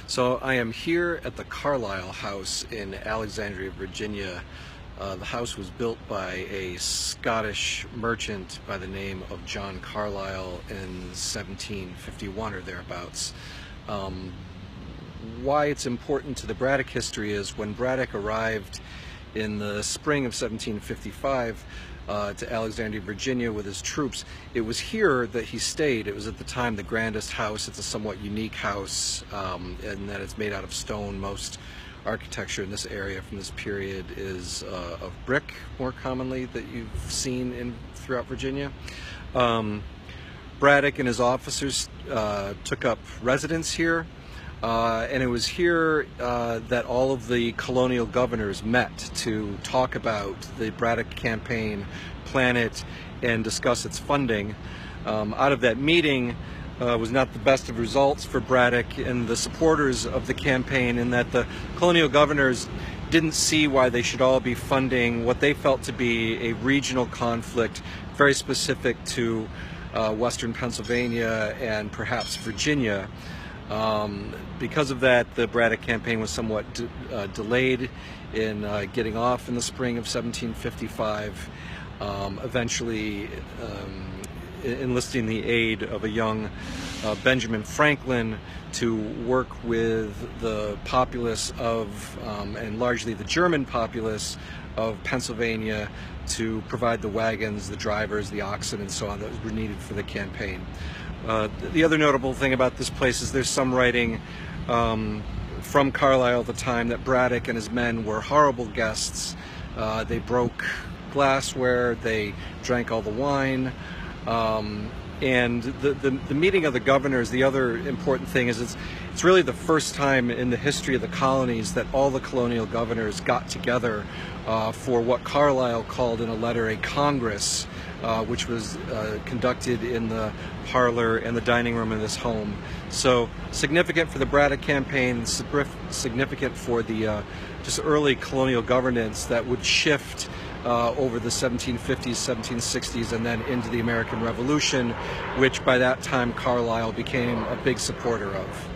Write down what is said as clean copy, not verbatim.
So I am here at the Carlyle house in Alexandria, Virginia. The house was built by a Scottish merchant by the name of John Carlyle in 1751 or thereabouts. Why it's important to the Braddock history is when Braddock arrived in the spring of 1755 to Alexandria, Virginia with his troops, it was here that he stayed. It was at the time the grandest house. It's a somewhat unique house in that it's made out of stone. Most architecture in this area from this period is of brick, more commonly, that you've seen throughout Virginia. Braddock and his officers took up residence here. And it was here that all of the colonial governors met to talk about the Braddock campaign, plan it, and discuss its funding. Out of that meeting was not the best of results for Braddock and the supporters of the campaign, in that the colonial governors didn't see why they should all be funding what they felt to be a regional conflict very specific to Western Pennsylvania and perhaps Virginia. Because of that, the Braddock campaign was somewhat delayed in getting off in the spring of 1755, eventually enlisting the aid of a young Benjamin Franklin to work with the populace of, and largely the German populace of Pennsylvania, to provide the wagons, the drivers, the oxen, and so on that were needed for the campaign. The other notable thing about this place is there's some writing from Carlyle at the time that Braddock and his men were horrible guests. They broke glassware, they drank all the wine, and the meeting of the governors, the other important thing is it's really the first time in the history of the colonies that all the colonial governors got together for what Carlyle called in a letter a congress, which was conducted in the parlor and the dining room of this home. So significant for the Braddock campaign, significant for the just early colonial governance that would shift over the 1750s, 1760s, and then into the American Revolution, which by that time Carlyle became a big supporter of.